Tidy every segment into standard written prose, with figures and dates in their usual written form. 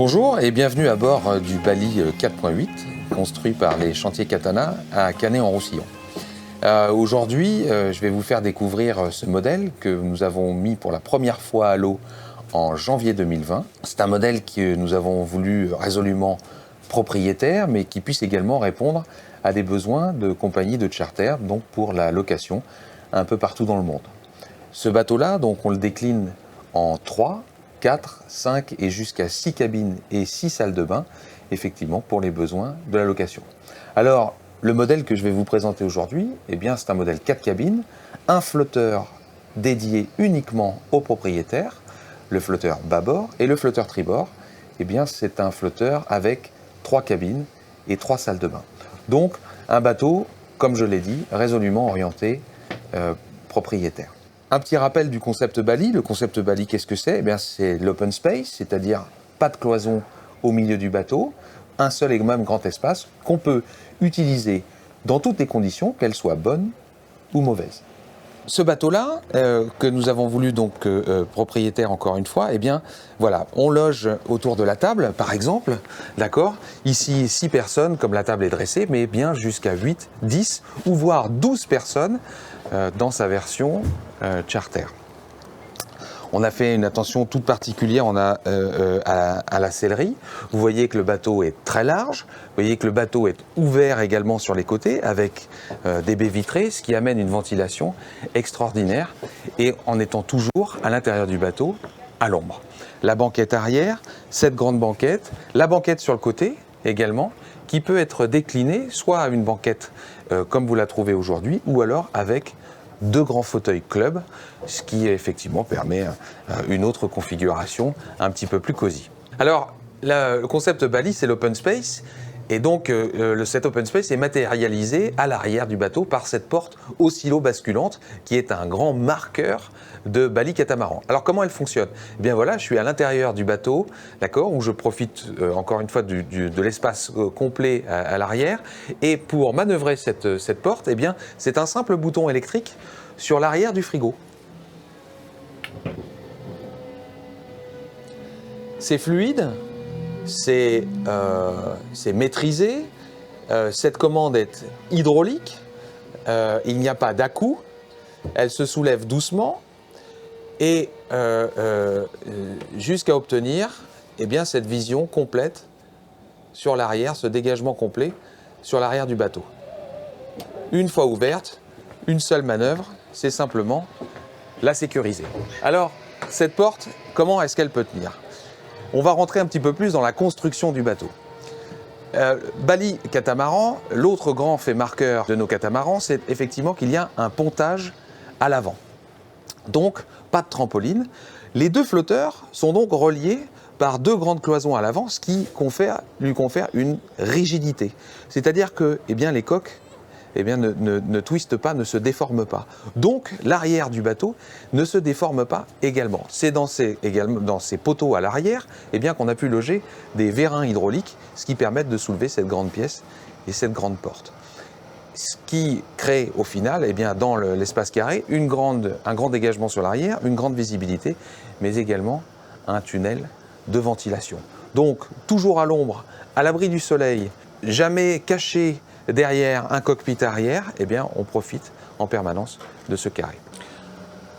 Bonjour et bienvenue à bord du Bali 4.8 construit par les chantiers Katana à Canet-en-Roussillon. Aujourd'hui, je vais vous faire découvrir ce modèle que nous avons mis pour la première fois à l'eau en janvier 2020. C'est un modèle que nous avons voulu résolument propriétaire, mais qui puisse également répondre à des besoins de compagnies de charter, donc pour la location un peu partout dans le monde. Ce bateau-là, donc on le décline en 3, 4, 5 et jusqu'à 6 cabines et 6 salles de bain, effectivement, pour les besoins de la location. Alors, le modèle que je vais vous présenter aujourd'hui, eh bien, c'est un modèle 4 cabines, un flotteur dédié uniquement aux propriétaires, le flotteur bâbord et le flotteur tribord, eh bien, c'est un flotteur avec 3 cabines et 3 salles de bain. Donc, un bateau, comme je l'ai dit, résolument orienté propriétaire. Un petit rappel du concept Bali. Le concept Bali, qu'est-ce que c'est? Eh bien, c'est l'open space, c'est-à-dire pas de cloison au milieu du bateau, un seul et même grand espace qu'on peut utiliser dans toutes les conditions, qu'elles soient bonnes ou mauvaises. Ce bateau-là, que nous avons voulu donc propriétaire encore une fois, eh bien, voilà, on loge autour de la table, par exemple, d'accord? Ici, 6 personnes, comme la table est dressée, mais bien jusqu'à 8, 10 ou voire 12 personnes dans sa version charter. On a fait une attention toute particulière à la sellerie. Vous voyez que le bateau est très large. Vous voyez que le bateau est ouvert également sur les côtés avec des baies vitrées, ce qui amène une ventilation extraordinaire et en étant toujours à l'intérieur du bateau, à l'ombre. La banquette arrière, cette grande banquette, la banquette sur le côté également, qui peut être déclinée soit à une banquette comme vous la trouvez aujourd'hui ou alors avec 2 grands fauteuils club, ce qui effectivement permet une autre configuration un petit peu plus cosy. Alors, le concept Bali, c'est l'open space. Et donc, cet open space est matérialisé à l'arrière du bateau par cette porte oscillo-basculante qui est un grand marqueur de Bali Catamaran. Alors, comment elle fonctionne? Eh bien voilà, je suis à l'intérieur du bateau, d'accord, où je profite encore une fois de l'espace complet à l'arrière. Et pour manœuvrer cette porte, eh bien, c'est un simple bouton électrique sur l'arrière du frigo. C'est fluide. C'est maîtrisé, cette commande est hydraulique, il n'y a pas d'à-coups, elle se soulève doucement et jusqu'à obtenir eh bien, cette vision complète sur l'arrière, ce dégagement complet sur l'arrière du bateau. Une fois ouverte, une seule manœuvre, c'est simplement la sécuriser. Alors, cette porte, comment est-ce qu'elle peut tenir ? On va rentrer un petit peu plus dans la construction du bateau. Bali Catamaran, l'autre grand fait marqueur de nos catamarans, c'est effectivement qu'il y a un pontage à l'avant. Donc, pas de trampoline. Les 2 flotteurs sont donc reliés par 2 grandes cloisons à l'avant, ce qui lui confère une rigidité. C'est-à-dire que eh bien, les coques eh bien, ne twistent pas, ne se déforment pas. Donc, l'arrière du bateau ne se déforme pas également. C'est dans ces poteaux à l'arrière eh bien, qu'on a pu loger des vérins hydrauliques, ce qui permet de soulever cette grande pièce et cette grande porte. Ce qui crée au final, eh bien, dans l'espace carré, un grand dégagement sur l'arrière, une grande visibilité, mais également un tunnel de ventilation. Donc, toujours à l'ombre, à l'abri du soleil, jamais caché derrière un cockpit arrière, eh bien, on profite en permanence de ce carré.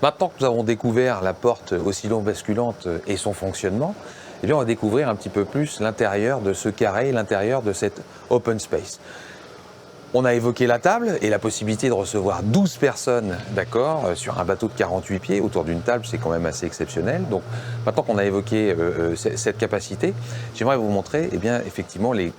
Maintenant que nous avons découvert la porte oscillo-basculante et son fonctionnement, eh bien, on va découvrir un petit peu plus l'intérieur de ce carré, l'intérieur de cet open space. On a évoqué la table et la possibilité de recevoir 12 personnes, d'accord, sur un bateau de 48 pieds autour d'une table, c'est quand même assez exceptionnel. Donc maintenant qu'on a évoqué cette capacité, j'aimerais vous montrer eh bien, effectivement les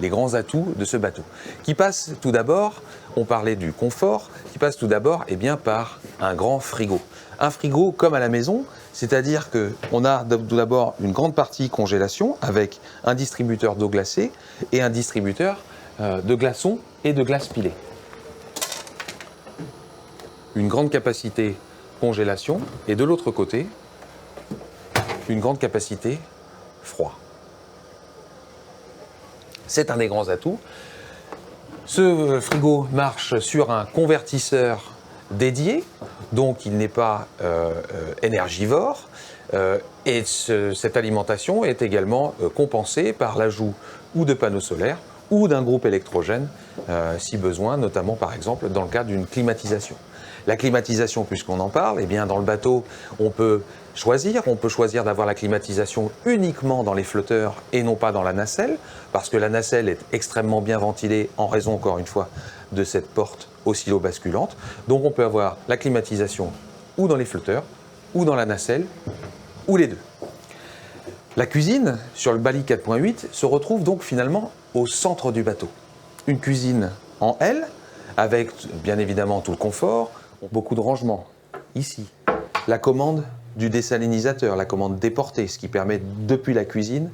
grands atouts de ce bateau. Qui passe tout d'abord, on parlait du confort, qui passe tout d'abord eh bien, par un grand frigo. Un frigo comme à la maison, c'est-à-dire qu'on a tout d'abord une grande partie congélation avec un distributeur d'eau glacée et un distributeur de glaçons et de glace pilée. Une grande capacité congélation et de l'autre côté, une grande capacité froid. C'est un des grands atouts. Ce frigo marche sur un convertisseur dédié, donc il n'est pas énergivore. Cette alimentation est également compensée par l'ajout ou de panneaux solaires ou d'un groupe électrogène si besoin, notamment par exemple dans le cadre d'une climatisation. La climatisation, puisqu'on en parle, eh bien dans le bateau, on peut choisir d'avoir la climatisation uniquement dans les flotteurs et non pas dans la nacelle, parce que la nacelle est extrêmement bien ventilée en raison, encore une fois, de cette porte oscillo-basculante. Donc on peut avoir la climatisation ou dans les flotteurs, ou dans la nacelle, ou les deux. La cuisine, sur le Bali 4.8, se retrouve donc finalement au centre du bateau. Une cuisine en L, avec bien évidemment tout le confort, beaucoup de rangements. Ici, la commande du désalinisateur, la commande déportée, ce qui permet depuis la cuisine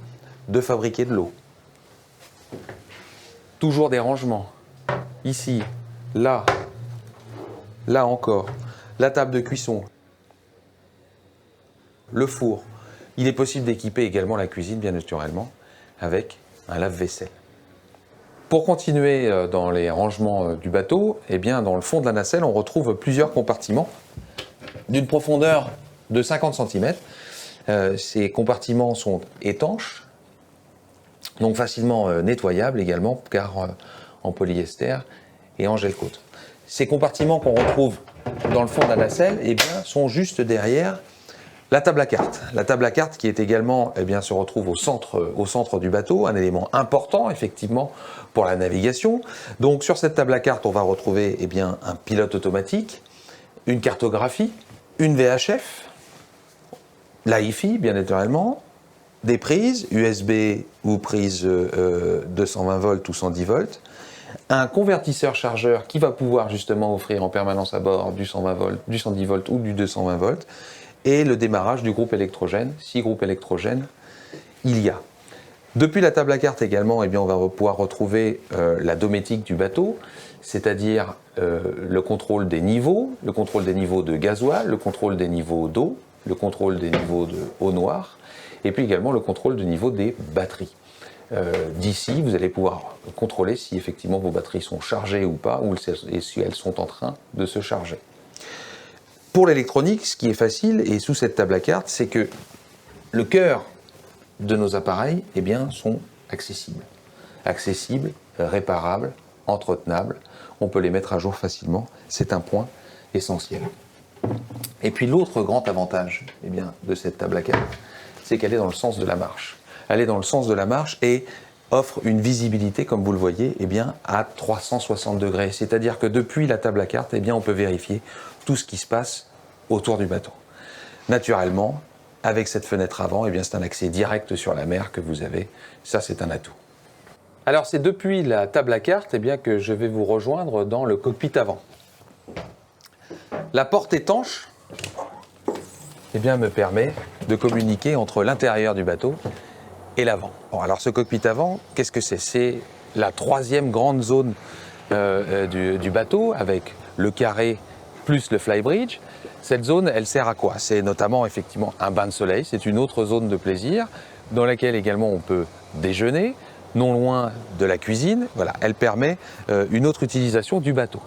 de fabriquer de l'eau. Toujours des rangements. Ici, là encore, la table de cuisson, le four. Il est possible d'équiper également la cuisine, bien naturellement, avec un lave-vaisselle. Pour continuer dans les rangements du bateau, eh bien, dans le fond de la nacelle, on retrouve plusieurs compartiments d'une profondeur de 50 cm. Ces compartiments sont étanches, donc facilement nettoyables également, car en polyester et en gel coat. Ces compartiments qu'on retrouve dans le fond de la nacelle eh bien, sont juste derrière la table à cartes. La table à cartes qui est également, eh bien, se retrouve au centre du bateau, un élément important effectivement pour la navigation. Donc sur cette table à cartes, on va retrouver eh bien, un pilote automatique, une cartographie, une VHF, l'AIFI bien naturellement, des prises USB ou prises 220 volts ou 110 volts, un convertisseur chargeur qui va pouvoir justement offrir en permanence à bord du 120 volts, du 110 volts ou du 220 volts, et le démarrage du groupe électrogène, 6 groupes électrogènes il y a. Depuis la table à cartes également, eh bien, on va pouvoir retrouver la dométique du bateau, c'est-à-dire le contrôle des niveaux de gasoil, le contrôle des niveaux d'eau, le contrôle des niveaux de eau noire, et puis également le contrôle du niveau des batteries. D'ici, vous allez pouvoir contrôler si effectivement vos batteries sont chargées ou pas, et si elles sont en train de se charger. Pour l'électronique, ce qui est facile, et sous cette table à cartes, c'est que le cœur de nos appareils eh bien, sont accessibles. Accessibles, réparables, entretenables. On peut les mettre à jour facilement. C'est un point essentiel. Et puis l'autre grand avantage eh bien, de cette table à cartes, c'est qu'elle est dans le sens de la marche. Elle est dans le sens de la marche et offre une visibilité, comme vous le voyez, eh bien, à 360 degrés. C'est-à-dire que depuis la table à cartes, eh bien, on peut vérifier tout ce qui se passe autour du bateau. Naturellement, avec cette fenêtre avant, eh bien, c'est un accès direct sur la mer que vous avez. Ça, c'est un atout. Alors, c'est depuis la table à cartes eh bien, que je vais vous rejoindre dans le cockpit avant. La porte étanche eh bien, me permet de communiquer entre l'intérieur du bateau et l'avant. Bon, alors ce cockpit avant, qu'est-ce que c'est? C'est la troisième grande zone du bateau avec le carré plus le flybridge. Cette zone, elle sert à quoi? C'est notamment effectivement un bain de soleil, c'est une autre zone de plaisir dans laquelle également on peut déjeuner, non loin de la cuisine. Voilà, elle permet une autre utilisation du bateau.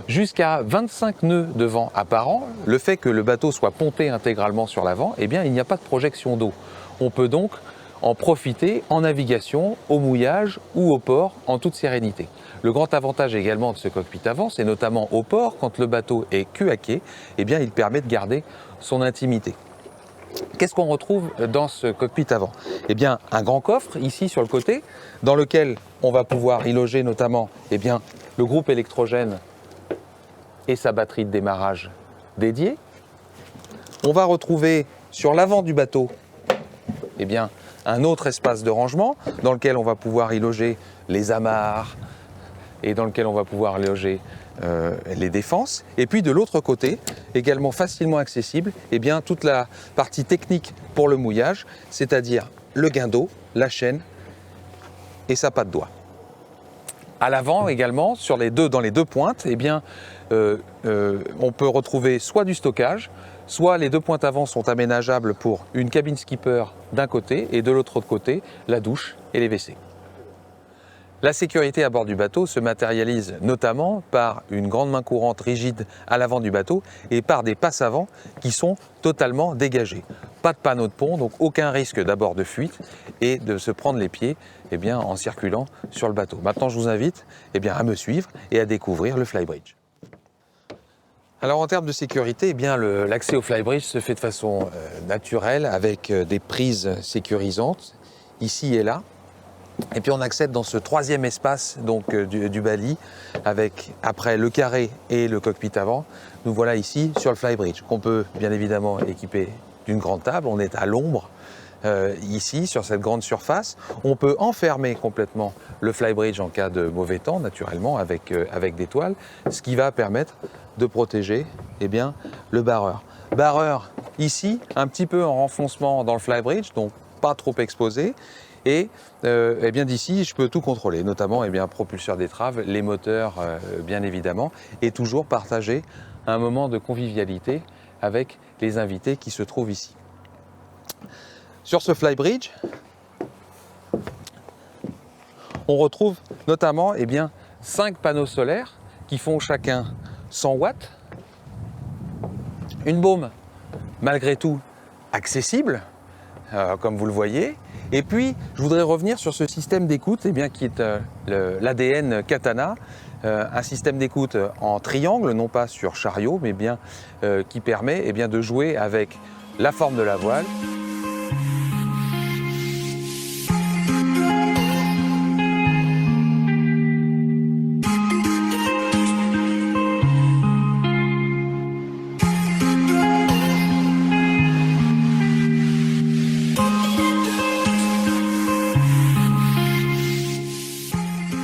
Jusqu'à 25 nœuds de vent apparent, le fait que le bateau soit ponté intégralement sur l'avant, eh bien il n'y a pas de projection d'eau. On peut donc en profiter en navigation, au mouillage ou au port en toute sérénité. Le grand avantage également de ce cockpit avant, c'est notamment au port, quand le bateau est cul à quai, eh bien, il permet de garder son intimité. Qu'est-ce qu'on retrouve dans ce cockpit avant? Eh bien, un grand coffre ici sur le côté, dans lequel on va pouvoir y loger notamment eh bien, le groupe électrogène et sa batterie de démarrage dédiée. On va retrouver sur l'avant du bateau eh bien, un autre espace de rangement dans lequel on va pouvoir y loger les amarres et dans lequel on va pouvoir loger les défenses. Et puis de l'autre côté, également facilement accessible, eh bien, toute la partie technique pour le mouillage, c'est-à-dire le guindeau, la chaîne et sa patte doigt. À l'avant également, dans les deux pointes, eh bien, on peut retrouver soit du stockage, soit les deux pointes avant sont aménageables pour une cabine skipper d'un côté et de l'autre côté, la douche et les WC. La sécurité à bord du bateau se matérialise notamment par une grande main courante rigide à l'avant du bateau et par des passes avant qui sont totalement dégagées. Pas de panneau de pont, donc aucun risque d'abord de fuite et de se prendre les pieds en circulant sur le bateau. Maintenant, je vous invite à me suivre et à découvrir le flybridge. Alors en termes de sécurité, l'accès au flybridge se fait de façon naturelle avec des prises sécurisantes ici et là. Et puis on accède dans ce troisième espace du bali avec après le carré et le cockpit avant. Nous voilà ici sur le flybridge qu'on peut bien évidemment équiper d'une grande table. On est à l'ombre ici sur cette grande surface. On peut enfermer complètement le flybridge en cas de mauvais temps naturellement avec des toiles, ce qui va permettre de protéger le barreur. Barreur ici, un petit peu en renfoncement dans le flybridge, donc pas trop exposé. Et d'ici, je peux tout contrôler, notamment propulseur d'étrave, les moteurs bien évidemment, et toujours partager un moment de convivialité avec les invités qui se trouvent ici. Sur ce flybridge, on retrouve notamment 5 panneaux solaires qui font chacun 100 watts, une baume malgré tout accessible, comme vous le voyez. Et puis, je voudrais revenir sur ce système d'écoute qui est l'ADN Katana, un système d'écoute en triangle, non pas sur chariot, mais qui permet de jouer avec la forme de la voile.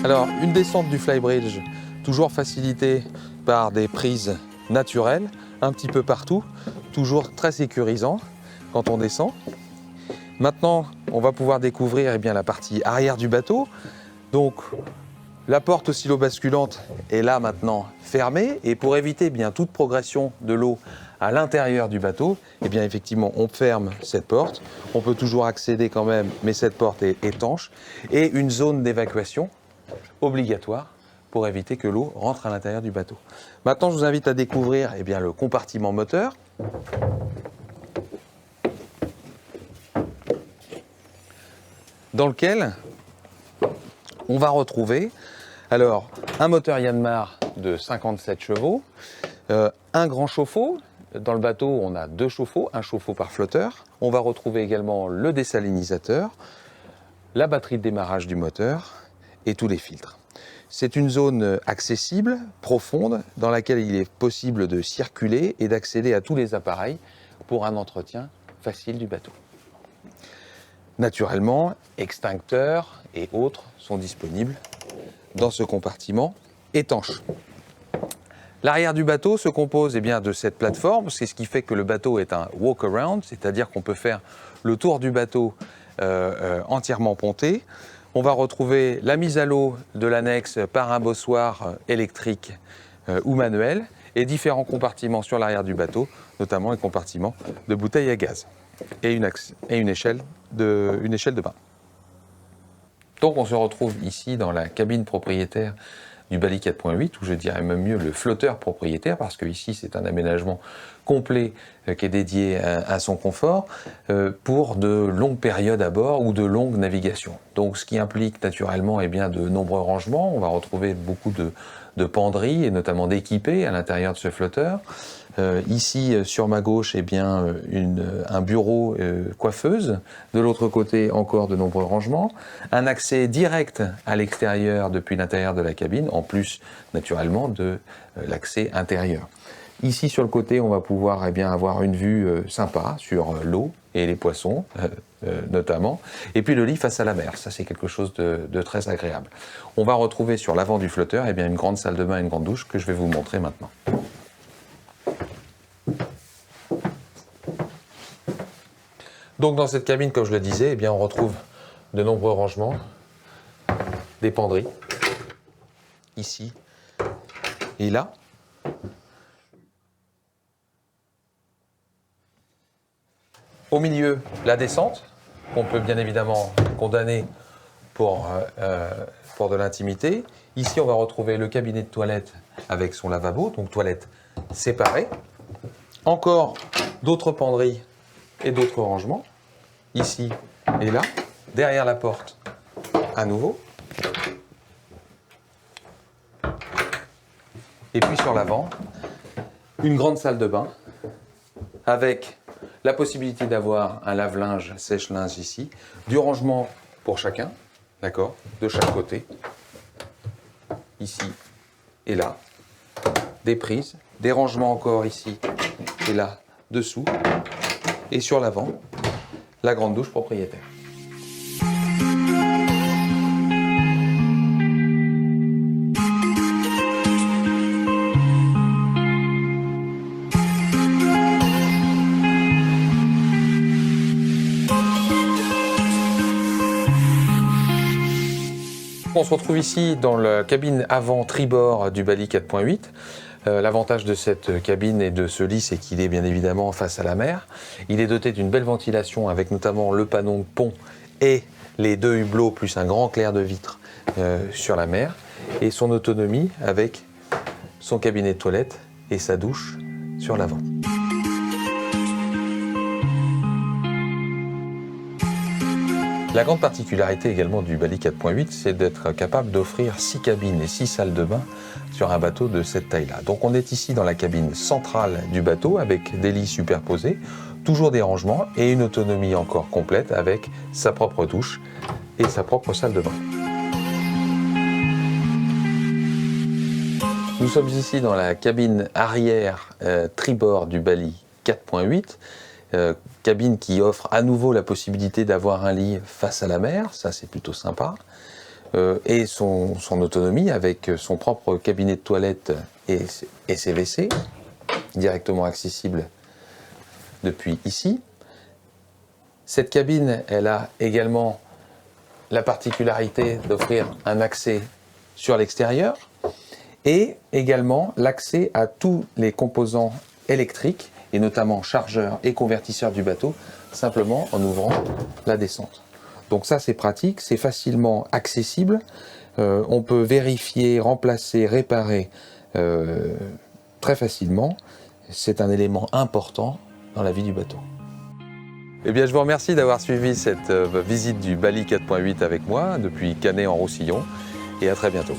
Alors, une descente du flybridge, toujours facilitée par des prises naturelles, un petit peu partout, toujours très sécurisant quand on descend. Maintenant, on va pouvoir découvrir la partie arrière du bateau. Donc, la porte oscillo-basculante est là maintenant fermée et pour éviter toute progression de l'eau à l'intérieur du bateau, effectivement, on ferme cette porte. On peut toujours accéder quand même, mais cette porte est étanche. Et une zone d'évacuation obligatoire pour éviter que l'eau rentre à l'intérieur du bateau. Maintenant, je vous invite à découvrir le compartiment moteur. Dans lequel on va retrouver un moteur Yanmar de 57 chevaux, un grand chauffe-eau. Dans le bateau, on a 2 chauffe-eau, un chauffe-eau par flotteur. On va retrouver également le désalinisateur, la batterie de démarrage du moteur et tous les filtres. C'est une zone accessible, profonde, dans laquelle il est possible de circuler et d'accéder à tous les appareils pour un entretien facile du bateau. Naturellement, extincteurs et autres sont disponibles dans ce compartiment étanche. L'arrière du bateau se compose de cette plateforme, c'est ce qui fait que le bateau est un walk-around, c'est-à-dire qu'on peut faire le tour du bateau entièrement ponté. On va retrouver la mise à l'eau de l'annexe par un bossoir électrique ou manuel et différents compartiments sur l'arrière du bateau, notamment les compartiments de bouteilles à gaz et une échelle de bain. Donc on se retrouve ici dans la cabine propriétaire du Bali 4.8, ou je dirais même mieux le flotteur propriétaire, parce que ici c'est un aménagement complet qui est dédié à son confort pour de longues périodes à bord ou de longues navigations. Donc ce qui implique naturellement de nombreux rangements. On va retrouver beaucoup de penderies et notamment d'équipés à l'intérieur de ce flotteur. Ici, sur ma gauche, un bureau coiffeuse. De l'autre côté, encore de nombreux rangements. Un accès direct à l'extérieur depuis l'intérieur de la cabine, en plus, naturellement, de l'accès intérieur. Ici, sur le côté, on va pouvoir avoir une vue sympa sur l'eau et les poissons, notamment. Et puis le lit face à la mer, ça c'est quelque chose de très agréable. On va retrouver sur l'avant du flotteur une grande salle de bain et une grande douche que je vais vous montrer maintenant. Donc dans cette cabine, comme je le disais, on retrouve de nombreux rangements, des penderies, ici et là. Au milieu, la descente, qu'on peut bien évidemment condamner pour de l'intimité. Ici, on va retrouver le cabinet de toilette avec son lavabo, donc toilette séparée. Encore d'autres penderies et d'autres rangements, ici et là. Derrière la porte, à nouveau. Et puis sur l'avant, une grande salle de bain avec la possibilité d'avoir un lave-linge, sèche-linge ici, du rangement pour chacun, d'accord, de chaque côté, ici et là, des prises, des rangements encore ici et là, dessous, et sur l'avant, la grande douche propriétaire. On se retrouve ici dans la cabine avant tribord du Bali 4.8. L'avantage de cette cabine et de ce lit, c'est qu'il est bien évidemment face à la mer. Il est doté d'une belle ventilation avec notamment le panneau de pont et les deux hublots plus un grand clair de vitre sur la mer. Et son autonomie avec son cabinet de toilette et sa douche sur l'avant. La grande particularité également du Bali 4.8, c'est d'être capable d'offrir 6 cabines et 6 salles de bain sur un bateau de cette taille-là. Donc on est ici dans la cabine centrale du bateau avec des lits superposés, toujours des rangements et une autonomie encore complète avec sa propre douche et sa propre salle de bain. Nous sommes ici dans la cabine arrière tribord du Bali 4.8. Cabine qui offre à nouveau la possibilité d'avoir un lit face à la mer, ça c'est plutôt sympa, et son autonomie avec son propre cabinet de toilette et ses WC, directement accessible depuis ici. Cette cabine, elle a également la particularité d'offrir un accès sur l'extérieur et également l'accès à tous les composants électriques et notamment chargeurs et convertisseurs du bateau, simplement en ouvrant la descente. Donc ça c'est pratique, c'est facilement accessible, on peut vérifier, remplacer, réparer très facilement. C'est un élément important dans la vie du bateau. Eh bien je vous remercie d'avoir suivi cette visite du Bali 4.8 avec moi depuis Canet en Roussillon et à très bientôt.